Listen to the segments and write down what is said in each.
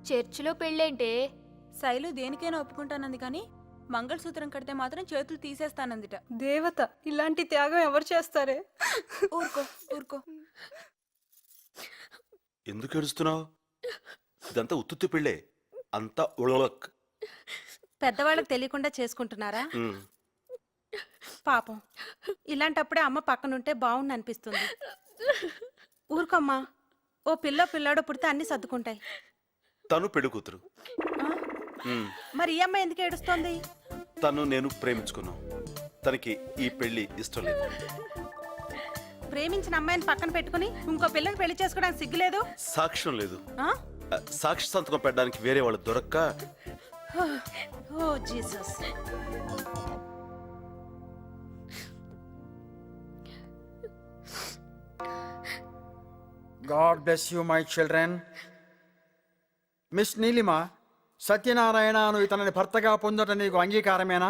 చర్చిలో పెళ్ళేంటే? శైలు దేనికైనా ఒప్పుకుంటానంది కానీ మంగళసూత్రం కడితే మాత్రం చేతులు తీసేస్తానందిట. దేవత ఇలాంటి త్యాగం ఎవరు చేస్తారే? ఊరుకో ఊరుకో. ఎందుకు ఏడుస్తున్నావు? ఇదంతా ఉత్తుత్తి పెళ్ళే, అంతా ఉళక్. పెద్దవాళ్ళకి తెలియకుండా చేసుకుంటున్నారా? పాపం ఇలాంటప్పుడే అమ్మ పక్కనుంటే బాగుండు అనిపిస్తుంది. ఊరుకోమ్మా, ఓ పిల్లాడు పుడితే అన్ని సర్దుకుంటాయి. తను పెళ్లి కూతురు. మరి ఈ అమ్మాయి ఎందుకు ఏడుస్తోంది? తను నేను ప్రేమించుకున్నాం, తనకి ఈ పెళ్లి ఇష్టం లేదు. ప్రేమించిన అమ్మాయిని పక్కన పెట్టుకుని ఇంకో పిల్లని పెళ్లి చేసుకోవడానికి సిగ్గులేదు? సాక్ష్యం లేదు, ఆ? సాక్షి సంతకం పెట్టడానికి వేరే వాళ్ళు దొరక్క. Oh Jesus. God bless you, my children. Miss Neelima, సత్యనారాయణను ఇతనిని భర్తగా పొందటం నీకు అంగీకారమేనా?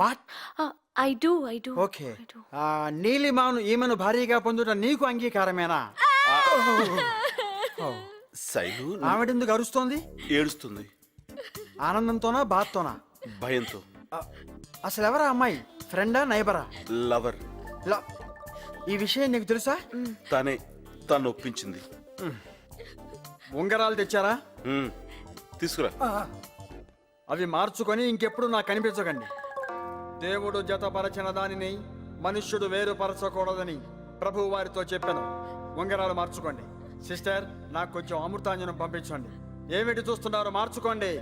వాట్? I do. ఓకే. నీలిమను ఈమెను భార్యగా పొందటం నీకు అంగీకారమేనా? శైలు ఆవిడెందుకు అరుస్తోంది? ఏడుస్తుంది. ఆనందంతోనా బాధతోనా? భయంతో. అసలు ఎవరా అమ్మాయి? ఫ్రెండా నైబరా? లవర్. ఈ విషయం నీకు తెలుసా? తను ఒప్పించింది. ఉంగరాలు తెచ్చారా? తీసుకురా. అవి మార్చుకొని ఇంకెప్పుడు నాకు కనిపించకండి. దేవుడు జతపరచిన దానిని మనుష్యుడు వేరుపరచకూడదని ప్రభు వారితో చెప్పాను. ఉంగరాలు మార్చుకోండి. సిస్టర్, నాకు కొంచెం అమృతాంజనం పంపించండి. ఏమిటి చూస్తున్నారో మార్చుకోండి.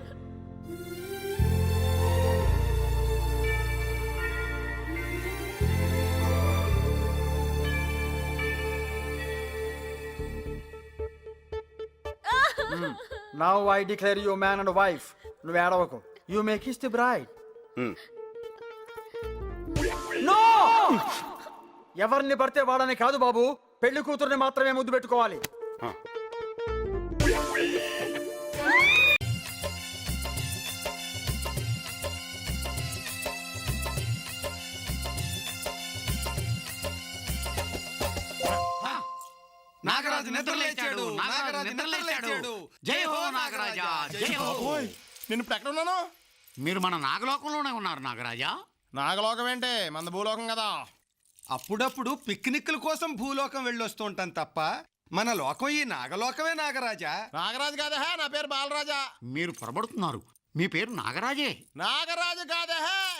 Now I declare you man and wife. నువ్వు ఏడవకు. You may kiss the bride. No! ఎవరిని పడితే వాడని కాదు బాబు, పెళ్లి కూతుర్ని మాత్రమే ముద్దు పెట్టుకోవాలి. నాగరాజు నిద్రలేచాడు, నాగరాజు నిద్రలేచాడు. జై హో నాగరాజా, జై హో. నేను ఇప్పుడు ఎక్కడ ఉన్నాను? మీరు మన నాగలోకంలోనే ఉన్నారు నాగరాజా. నాగలోకం ఏంటి? మన భూలోకం కదా. అప్పుడప్పుడు పిక్నిక్ల కోసం భూలోకం వెళ్ళొస్తూ ఉంటాం తప్ప మన లోకం ఈ నాగలోకమే నాగరాజా. నాగరాజు కాదా, నా పేరు బాలరాజా. మీరు పొరబడుతున్నారు, మీ పేరు నాగరాజే. నాగరాజు కాదా,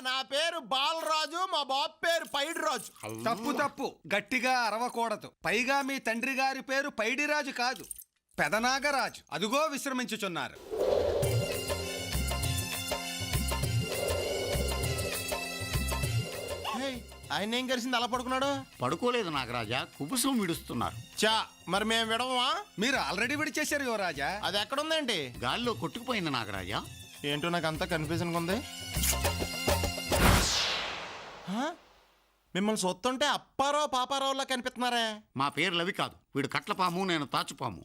నా పేరు బాలరాజు. మా బాబు పేరు పైడి రాజు. తప్పు గట్టిగా అరవకూడదు. పైగా మీ తండ్రి గారి పేరు పైడిరాజు కాదు, పెదనాగరాజు. అదుగో విశ్రమించుచున్నారు. ఆయన ఏం కలిసింది అలా పడుకున్నాడు? పడుకోలేదు నాగరాజా, కుబుసం విడుస్తున్నారు. చా, మరి మేము విడవమా? మీరు ఆల్రెడీ విడిచేశారు యువరాజా. అది ఎక్కడుందండి? గాల్లో కొట్టుకుపోయింది నాగరాజా. ఏంటో నాకు అంతా కన్ఫ్యూజన్గా ఉంది. మిమ్మల్ని సొత్తుంటే అప్పారావు పాపారావులా కనిపిస్తున్నారే. మా పేర్లు అవి కాదు, వీడు కట్లపాము, నేను తాచుపాము.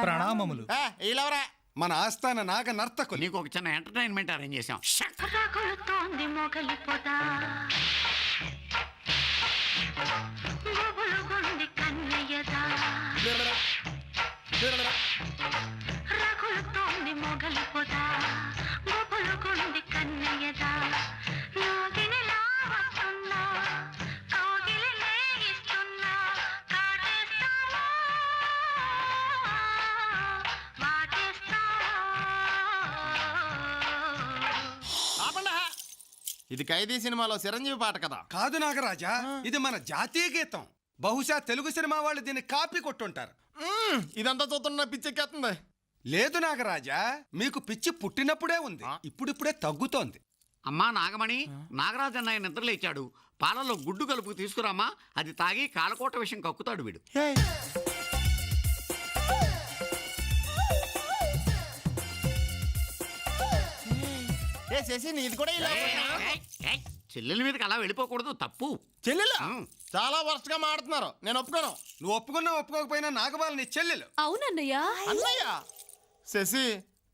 ప్రణామములు. ఈలవరా మన ఆస్థాన నాగ నర్తకులు. నీకు ఒక చిన్న ఎంటర్టైన్మెంట్ అరేంజ్ చేశాం. ఇది ఖైదీ సినిమాలో చిరంజీవి పాట కదా? కాదు నాగరాజా, ఇది మన జాతీయ గీతం. బహుశా తెలుగు సినిమా వాళ్ళు దీన్ని కాపీ కొట్టుంటారు. ఇదంతా చూస్తున్న పిచ్చెక్కేస్తుంది. లేదు నాగరాజా, మీకు పిచ్చి పుట్టినప్పుడే ఉంది, ఇప్పుడిప్పుడే తగ్గుతోంది. అమ్మా నాగమణి, నాగరాజు అన్నయ్య నిద్రలేచాడు. పాలలో గుడ్డు కలుపు తీసుకురామా, అది తాగి కాలకోట విషయం కక్కుతాడు వీడు. నీది కూడా చెల్లెల మీదకి అలా వెళ్ళిపోకూడదు, తప్పు. చెల్లెలు చాలా వరుసగా మాడుతున్నారు, నేను ఒప్పుకోను. నువ్వు ఒప్పుకున్నా ఒప్పుకోకపోయినా నాగబాల నీ చెల్లెలు. అవునన్నయ్య. అన్నయ్య? శశి,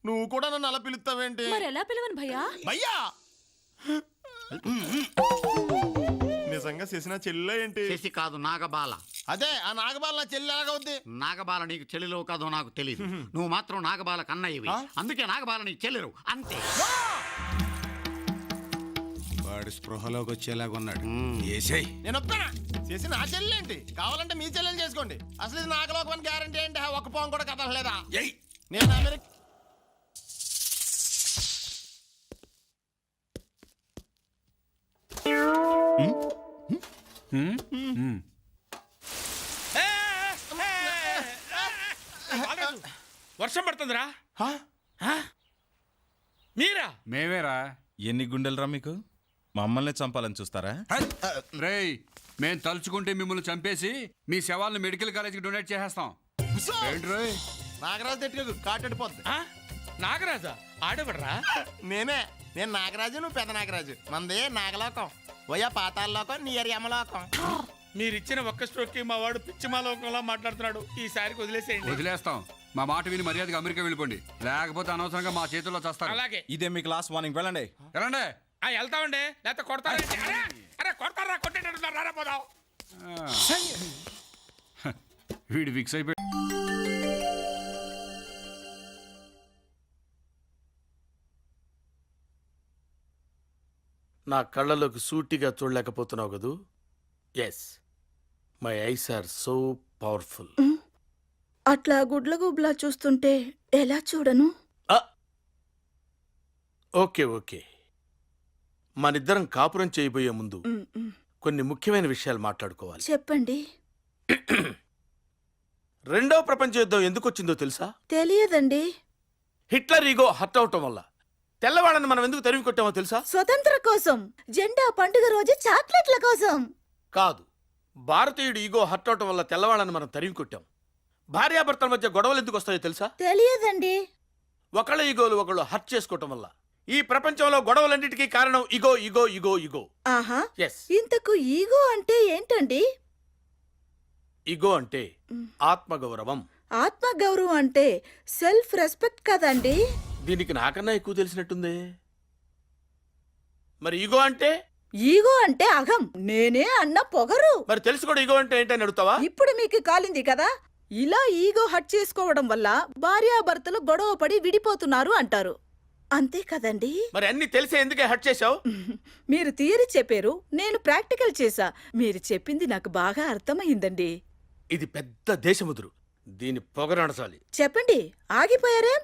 నువ్వు కూడా నన్ను అలా పిలుస్తావేంటి? మరి ఎలా పిలవను భయ్యా? భయ్యా నిజంగా చేసిన చెల్లె ఏంటి? శశి కాదు నాగబాల. అదే ఆ నాగబాల నా చెల్లి ఎలాగవుద్ది? నాగబాల నీకు చెల్లెలో కాదో నాకు తెలియదు. నువ్వు మాత్రం నాగబాల కన్నయ్యవి, అందుకే నాగబాల నీకు చెల్లెరు అంతే. వాడు స్పృహలోకి వచ్చేలాగున్నాడు. ఏసేయ్. నేను ఒప్పుకోనా? చేసి నా చెల్లి ఏంటి? కావాలంటే మీ చెల్లెని చేసుకోండి. అసలు ఇది నాగలోకం గ్యారంటీ ఏంటి? ఒక్క పోం కూడా కదలలేదా? నేను అమెరికా వర్షం పడుతుందిరా. మీరా? మేమేరా. ఎన్ని గుండెలరా మీకు? మమ్మల్ని చంపాలని చూస్తారా? రేయ్, మేం తలుచుకుంటే మిమ్మల్ని చంపేసి మీ శవాలను మెడికల్ కాలేజీకి డొనేట్ చేసేస్తాం. ఏంటి రోయ్? నాగరాజు తిట్టుకు కాటెడిపోద్ది. నాగరాజా? ఆడబడరా? నేనే. నేను నాగరాజు, నువ్వు పెద్ద నాగరాజు. మంది నాగలోకం, వయ్యా పాతాల లోకం, నీ యమలోకం. మీరిచ్చిన ఒక్క స్ట్రోక్ కి మా వాడు పిచ్చిమాలోకంలా మాట్లాడుతున్నాడు. ఈసారికి వదిలేసేయండి. వదిలేస్తాం. మా మాట విని మర్యాదగా అమెరికా వెళ్ళిపోండి, లేకపోతే అనవసరంగా మా చేతుల్లో చేస్తారు. అలాగే. ఇదే మీకు లాస్ట్ వార్నింగ్. వెళ్ళండి. వెళ్ళండి. వెళ్తామండి, లేకపోతే కొడతారండి. అరే కొడతారా? కొట్టేటట్టున్నారు. రారా పోదాం. వీడు ఫిక్స్ అయిపోయి. నా కళ్ళలోకి సూటిగా చూడలేకపోతున్నావు కదూ? Yes, my eyes are so powerful. అట్లా గుడ్లగుబ్లా చూస్తుంటే ఎలా చూడను? ఓకే ఓకే, మనిద్దరం కాపురం చేయబోయే ముందు కొన్ని ముఖ్యమైన విషయాలు మాట్లాడుకోవాలి. చెప్పండి. రెండవ ప్రపంచ యుద్ధం ఎందుకు వచ్చిందో తెలుసా? తెలియదండి. హిట్లర్ ఈగో హర్ట్ అవటం వల్ల. తెల్లవాళ్ళని మనం ఎందుకు తరిమి కొట్టామో తెలుసా? స్వతంత్ర కోసం, జెండా పండుగ రోజు చాక్లెట్ల కోసం కాదు, భారతీయుడు ఈగో హర్ట్ అవటం వల్ల తెల్లవాళ్ళని మనం తరిమి కొట్టాం. భార్యాభర్తల మధ్య గొడవలు ఎందుకు వస్తాయో తెలుసా? తెలియదండి. ఒకళ్ళ ఈగోలు ఒకళ్ళు హర్ట్ చేసుకోవటం వల్ల. ఈ ప్రపంచంలో గొడవలన్నిటికీ కారణం ఇగో ఇగో ఇగో ఇగో. ఆహా, ఎస్. ఇంతకు ఈగో అంటే ఏంటండి? ఇగో అంటే ఆత్మగౌరవం. ఆత్మగౌరవం అంటే సెల్ఫ్ రెస్పెక్ట్ కదండి? దీనికి నాకన్నా ఎక్కువ తెలిసినట్టుంది. మరి ఈగో అంటే? ఈగో అంటే అహం, నేనే అన్న పొగరు. మరి తెలుసు కూడా ఈగో అంటే ఏంటని అడుగుతావా? ఇప్పుడు మీకు కాలింది కదా. ఇలా ఈగో హట్ చేసుకోవడం వల్ల భార్యాభర్తలు గొడవ పడి విడిపోతున్నారు అంటారు, అంతే కదండి? మరి అన్ని తెలిసే ఎందుకే హట్ చేశావు? మీరు థియరీ చెప్పారు, నేను ప్రాక్టికల్ చేశా. మీరు చెప్పింది నాకు బాగా అర్థమైందండి. ఇది పెద్ద దేశముదురు, దీని పొగరనసాలి. చెప్పండి, ఆగిపోయారేం?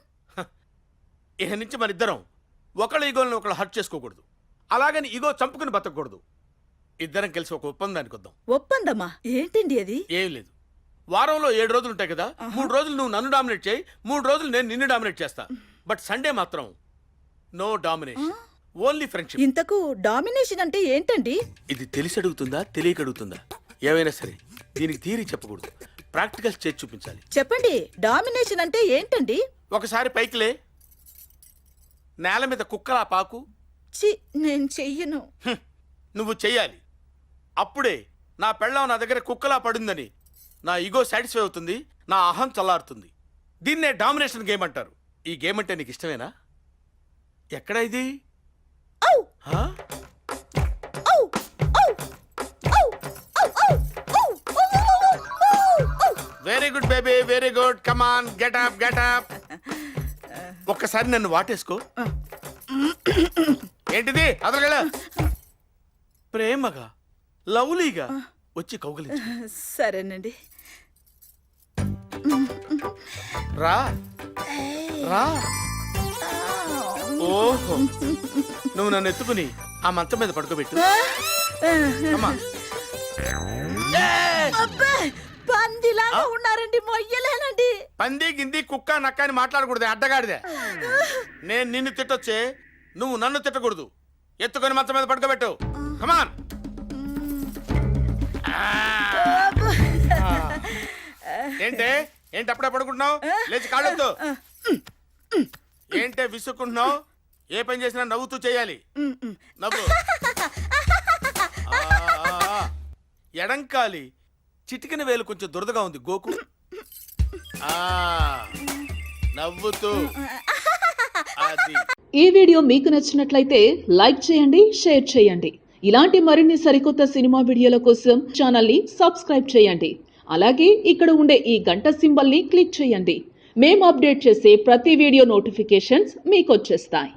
ఇక నుంచి మనిద్దరం ఒకళ్ళ ఈగోలను ఒకళ్ళు హర్ట్ చేసుకోకూడదు, అలాగని ఈగో చంపుకుని బతకూడదు. ఇద్దరం కలిసి ఒక ఒప్పందానికి వద్దాం. ఒప్పందమ్మా? ఏంటండి అది? ఏం లేదు, వారంలో 7 రోజులు ఉంటాయి కదా. 3 రోజులు నువ్వు నన్ను డామినేట్ చేయి, 3 రోజులు నేను నిన్ను డామినేట్ చేస్తా. బట్ సండే మాత్రం నో డామినేషన్, ఓన్లీ ఫ్రెండ్షిప్. ఇంతకు డామినేషన్ అంటే ఏంటండి? ఇది తెలిసి అడుగుతుందా తెలియక అడుగుతుందా? ఏమైనా సరే దీనికి థియరీ చెప్పకూడదు, ప్రాక్టికల్స్ చేసి చూపించాలి. చెప్పండి, డామినేషన్ అంటే ఏంటండి? ఒకసారి పైకిలే, నేల మీద కుక్కలా పాకు. చి, నేను చెయ్యను. నువ్వు చెయ్యాలి. అప్పుడే నా పెళ్ళాం నా దగ్గర కుక్కలా పడిందని నా ఈగో సాటిస్ఫై అవుతుంది, నా అహం చల్లారుతుంది. దీన్నే డామినేషన్ గేమ్ అంటారు. ఈ గేమ్ అంటే నీకు ఇష్టమేనా? ఎక్కడ ఇది? Very good baby, very good. Come on, get up, get up. ఒక్కసారి నన్ను వాటేసుకో. ఏంటిది? అదరగల ప్రేమగా లవ్లీగా వచ్చి కౌగిలించు. సరేనండి. రా రా. ఓహో, నువ్వు నన్ను ఎత్తుకుని ఆ మంచం మీద పడుకోబెట్టు. అమ్మా. అబ్బే, పందిలాగా ఉన్నారండి, మొయ్యలేనండి. పంది గింది కుక్క నక్క అని మాట్లాడకూడదు, అడ్డగాడిదే. నేను నిన్ను తిట్టొచ్చే, నువ్వు నన్ను తిట్టకూడదు. ఎత్తుకొని మంచం మీద పడుకోబెట్టు. కమాన్. ఏంటి అప్పుడే పడుకుంటున్నావు? లేచి కాళ్ళొద్దు. ఏంటే విసుక్కుంటున్నావు? ఏ పని చేసినా నవ్వుతూ చేయాలి. నవ్వు. ఎడంకాలి చిటికిన వేలు కొంచెం దురదగా ఉంది, గోకు. నవ్వుతూ. అది. ఈ వీడియో మీకు నచ్చినట్లయితే లైక్ చేయండి, షేర్ చేయండి. ఇలాంటి మరిన్ని సరికొత్త సినిమా వీడియోల కోసం ఛానల్ని సబ్స్క్రైబ్ చేయండి. అలాగే ఇక్కడ ఉండే ఈ గంట సింబల్ని క్లిక్ చేయండి. మేము అప్డేట్ చేసే ప్రతి వీడియో నోటిఫికేషన్స్ మీకు వచ్చేస్తాయి.